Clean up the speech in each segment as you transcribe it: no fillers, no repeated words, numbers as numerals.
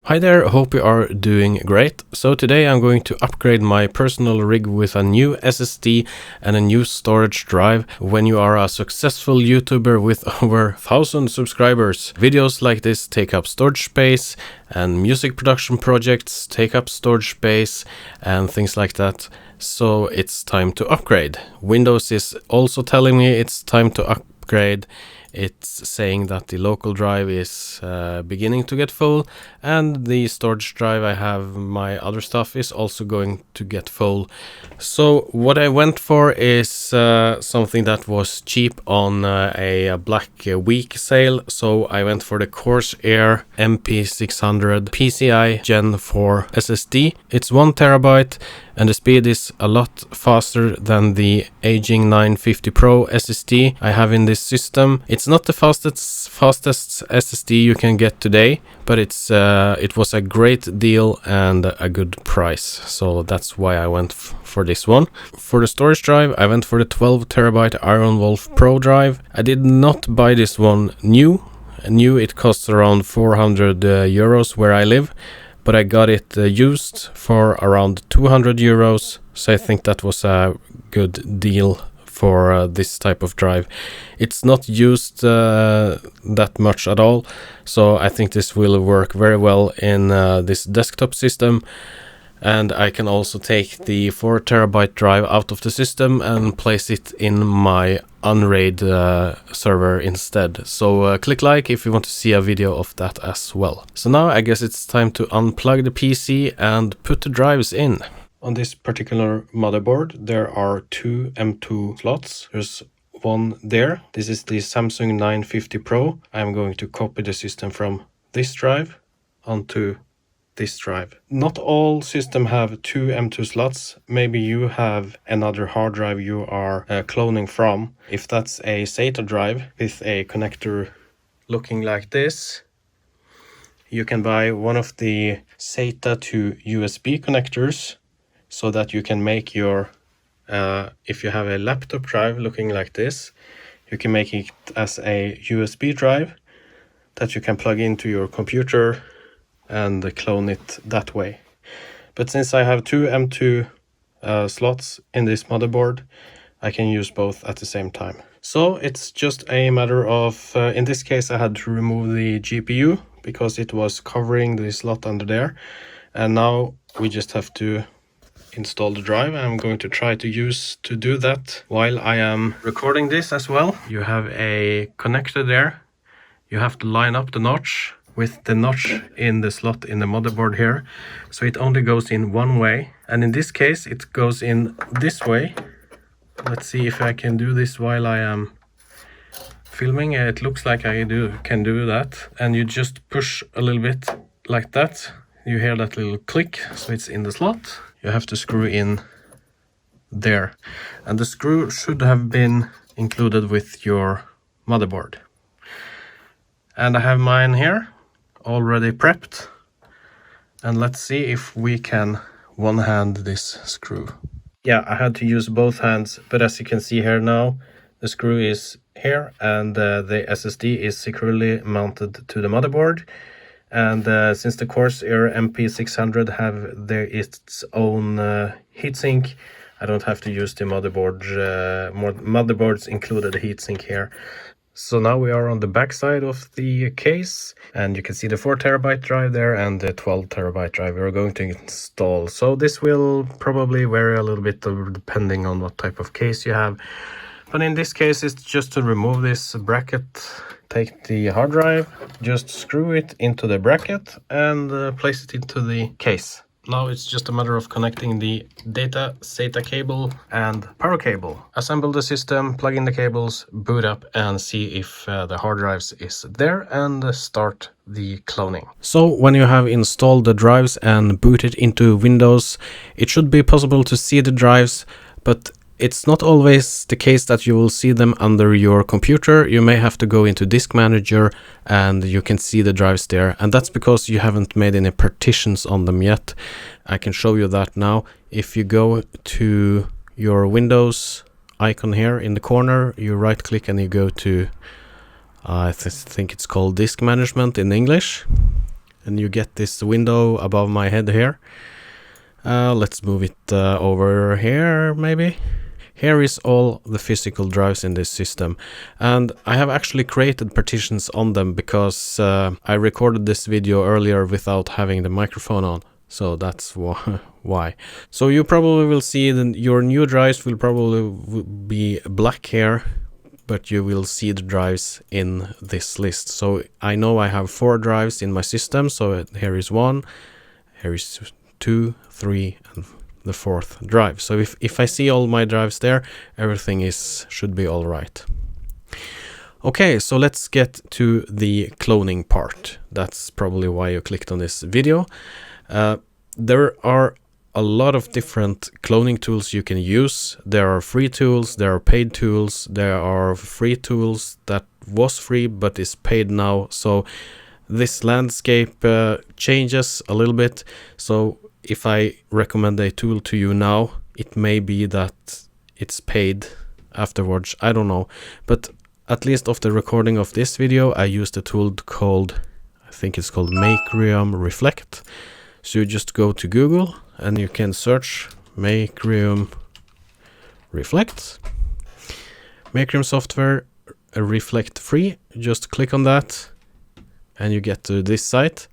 Hi there, hope you are doing great. So today I'm going to upgrade my personal rig with a new SSD and a new storage drive. When you are a successful YouTuber with over 1,000 subscribers, videos like this take up storage space, and music production projects take up storage space and things like that. So it's time to upgrade. Windows is also telling me it's time to upgrade. It's saying that the local drive is beginning to get full, and the storage drive I have my other stuff is also going to get full. So what I went for is something that was cheap on a Black Week sale. So I went for the Corsair MP600 PCI Gen 4 SSD. It's 1 terabyte and the speed is a lot faster than the aging 950 Pro SSD I have in this system. It's not the fastest SSD you can get today, but it was a great deal and a good price. So that's why I went for this one. For the storage drive, I went for the 12 terabyte Ironwolf Pro drive. I did not buy this one new. It costs around 400 euros where I live. But I got it used for around 200 euros, so I think that was a good deal for this type of drive. It's not used that much at all, so I think this will work very well in this desktop system. And I can also take the 4 terabyte drive out of the system and place it in my Unraid server instead. So click like if you want to see a video of that as well. So now I guess it's time to unplug the PC and put the drives in. On this particular motherboard there are 2 M2 slots. There's one there. This is the Samsung 950 Pro. I'm going to copy the system from this drive onto this drive. Not all systems have 2 M2 slots. Maybe you have another hard drive you are cloning from. If that's a SATA drive with a connector looking like this, you can buy one of the SATA to USB connectors so that you can make your, if you have a laptop drive looking like this, you can make it as a USB drive that you can plug into your computer and clone it that way. But since I have 2 M2 slots in this motherboard, I can use both at the same time. So it's just a matter of, in this case I had to remove the GPU because it was covering the slot under there. And now we just have to install the drive. I'm going to try to do that while I am recording this as well. You have a connector there. You have to line up the notch with the notch in the slot in the motherboard here, so it only goes in one way, and in this case it goes in this way. Let's see if I can do this while I am filming. It looks like I can do that, and you just push a little bit like that. You hear that little click, so it's in the slot. You have to screw in there, and the screw should have been included with your motherboard. And I have mine here already prepped, and let's see if we can one-hand this screw. Yeah, I had to use both hands, but as you can see here now, the screw is here and the SSD is securely mounted to the motherboard. And since the Corsair MP600 have its own heatsink, I don't have to use the motherboards included heatsink here. So now we are on the back side of the case, and you can see the 4 terabyte drive there and the 12 terabyte drive we're going to install. So this will probably vary a little bit depending on what type of case you have. But in this case, it's just to remove this bracket. Take the hard drive, just screw it into the bracket and place it into the case. Now it's just a matter of connecting the data SATA cable and power cable. Assemble the system, plug in the cables, boot up and see if the hard drives is there, and start the cloning. So when you have installed the drives and booted into Windows, it should be possible to see the drives, but it's not always the case that you will see them under your computer. You may have to go into Disk Manager and you can see the drives there. And that's because you haven't made any partitions on them yet. I can show you that now. If you go to your Windows icon here in the corner, you right click and you go to, I think it's called Disk Management in English. and you get this window above my head here. Let's move it over here maybe. Here is all the physical drives in this system, and I have actually created partitions on them because I recorded this video earlier without having the microphone on, so that's why. So you probably will see that your new drives will probably be black here, but you will see the drives in this list. So I know I have 4 drives in my system, so here is 1, here is 2, 3, and the 4th drive. So if I see all my drives there, everything should be all right. Okay, so let's get to the cloning part. That's probably why you clicked on this video. There are a lot of different cloning tools you can use. There are free tools, there are paid tools, there are free tools that was free but is paid now. So this landscape changes a little bit. So if I recommend a tool to you now, it may be that it's paid afterwards. I don't know. But at least of the recording of this video, I used a tool called, I think it's called Macrium Reflect. So you just go to Google and you can search Macrium Reflect. Macrium software Reflect free. Just click on that and you get to this site.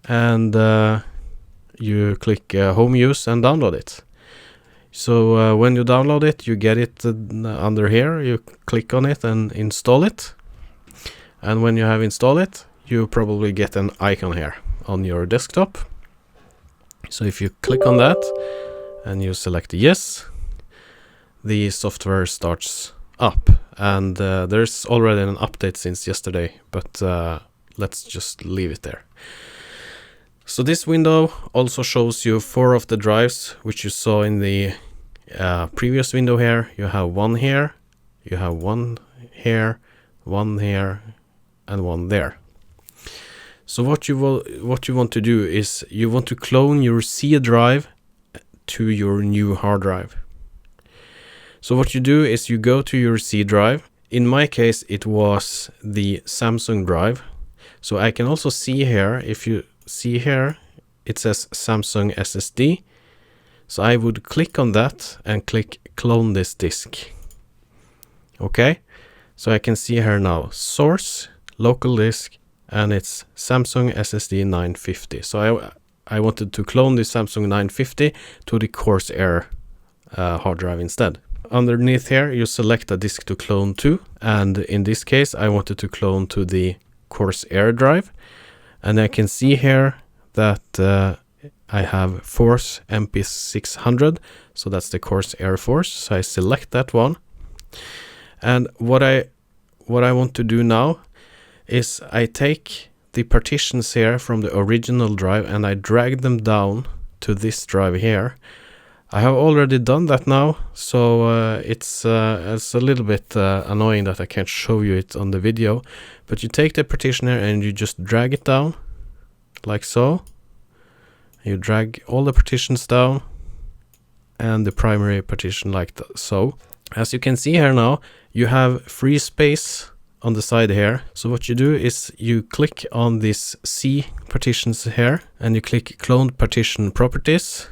And you click home use and download it. So when you download it, you get it under here. You click on it and install it. And when you have installed it, you probably get an icon here on your desktop. So if you click on that and you select yes, the software starts up. And there's already an update since yesterday, but let's just leave it there. So this window also shows you 4 of the drives, which you saw in the previous window here. You have 1 here, you have 1 here, 1 here, and 1 there. So what you want to do is you want to clone your C drive to your new hard drive. So what you do is you go to your C drive. In my case, it was the Samsung drive. So I can also see here, if you see here, it says Samsung SSD. So I would click on that and click clone this disk. Okay, so I can see here now source, local disk, and it's Samsung SSD 950. So I wanted to clone this Samsung 950 to the Corsair hard drive instead. Underneath here, you select a disk to clone to, and in this case, I wanted to clone to the Corsair drive. And I can see here that I have Force MP600, so that's the Corsair Force. So I select that one. And what I want to do now is I take the partitions here from the original drive and I drag them down to this drive here. I have already done that now, so it's a little bit annoying that I can't show you it on the video. But you take the partition here and you just drag it down, like so. You drag all the partitions down and the primary partition like so. As you can see here now, you have free space on the side here. So what you do is you click on this C partitions here and you click clone partition properties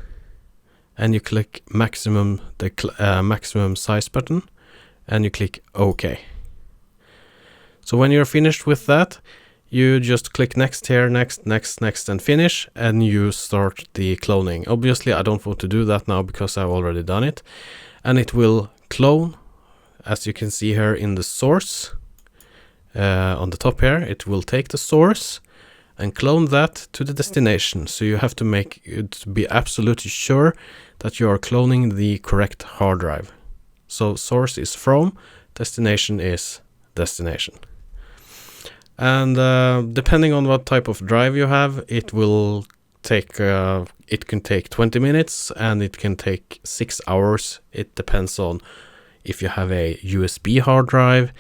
and you click maximum, the maximum size button, and you click OK. So when you're finished with that, you just click next here, next, next, next, and finish, and you start the cloning. Obviously, I don't want to do that now because I've already done it. And it will clone, as you can see here in the source, on the top here, it will take the source and clone that to the destination. So you have to make it be absolutely sure that you are cloning the correct hard drive. So source is from, destination is destination. And depending on what type of drive you have, it will take it can take 20 minutes and it can take 6 hours. It depends on if you have a USB hard drive,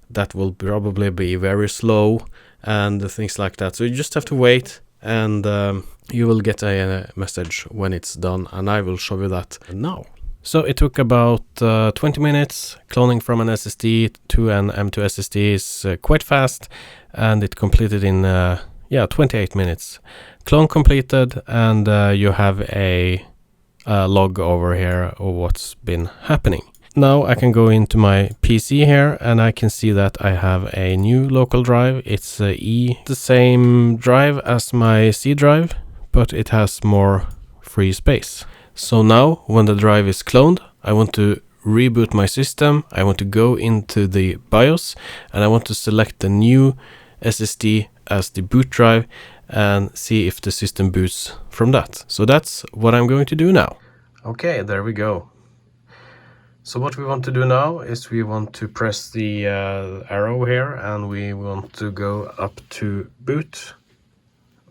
that will probably be very slow and things like that. So you just have to wait, and you will get a message when it's done, and I will show you that now. So it took about 20 minutes. Cloning from an SSD to an M2 SSD is quite fast, and it completed in yeah, 28 minutes. Clone completed, and you have a log over here of what's been happening. Now I can go into my PC here and I can see that I have a new local drive. It's the same drive as my C drive, but it has more free space. So now when the drive is cloned, I want to reboot my system. I want to go into the BIOS and I want to select the new SSD as the boot drive and see if the system boots from that. So that's what I'm going to do now. Okay, there we go. So what we want to do now is we want to press the arrow here and we want to go up to boot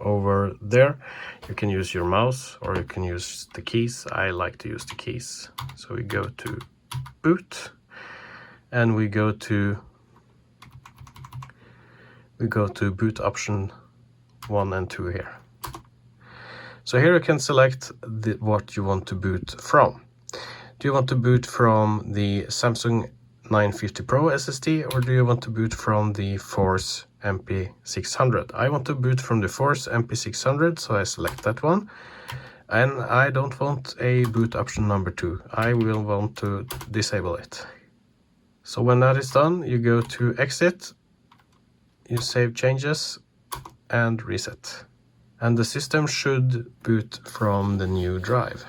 over there. You can use your mouse or you can use the keys. I like to use the keys. So we go to boot and we go to boot option 1 and 2 here. So here you can select what you want to boot from. Do you want to boot from the Samsung 950 Pro SSD or do you want to boot from the Force MP600? I want to boot from the Force MP600, so I select that one. And I don't want a boot option number 2. I will want to disable it. So when that is done, you go to exit, you save changes and reset. And the system should boot from the new drive.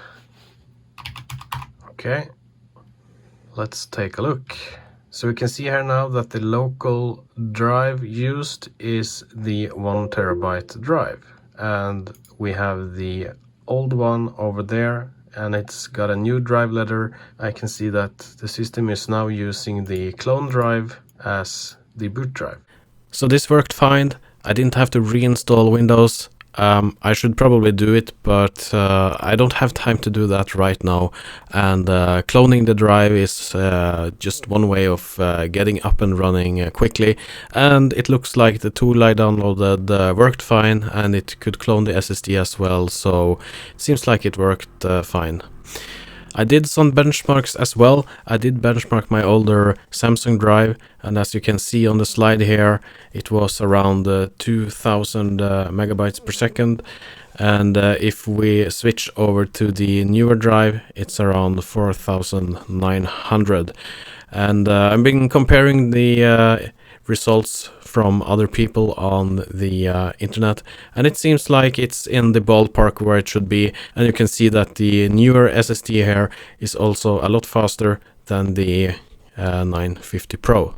Okay, let's take a look. So we can see here now that the local drive used is the 1 terabyte drive. And we have the old one over there and it's got a new drive letter. I can see that the system is now using the clone drive as the boot drive. So this worked fine. I didn't have to reinstall Windows. I should probably do it, but I don't have time to do that right now. And cloning the drive is just one way of getting up and running quickly. And it looks like the tool I downloaded worked fine, and it could clone the SSD as well. So it seems like it worked fine. I did some benchmarks as well. I did benchmark my older Samsung drive, and as you can see on the slide here, it was around 2000 megabytes per second. And if we switch over to the newer drive, it's around 4900. And I've been comparing the results from other people on the internet, and it seems like it's in the ballpark where it should be. And you can see that the newer SSD here is also a lot faster than the 950 Pro.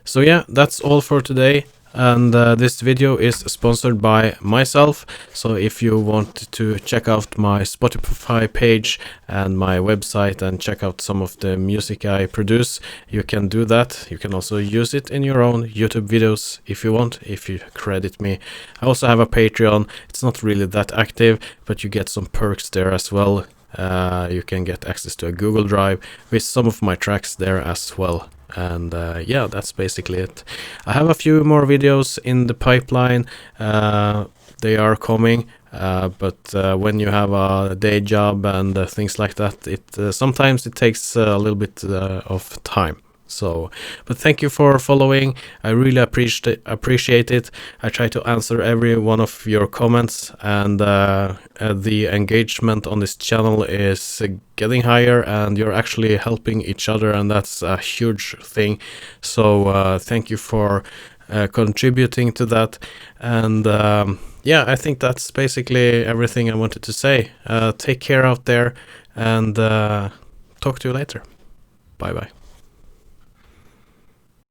So yeah, that's all for today. And this video is sponsored by myself. So if you want to check out my Spotify page and my website and check out some of the music I produce, you can do that. You can also use it in your own YouTube videos if you want, if you credit me. I also have a Patreon. It's not really that active, but you get some perks there as well. You can get access to a Google Drive with some of my tracks there as well. And yeah, that's basically it. I have a few more videos in the pipeline. They are coming, but when you have a day job and things like that, sometimes it takes a little bit of time. So, but thank you for following. I really appreciate it. I try to answer every one of your comments, and the engagement on this channel is getting higher, and you're actually helping each other, and that's a huge thing. So thank you for contributing to that. And yeah, I think that's basically everything I wanted to say. Take care out there, and talk to you later. Bye bye.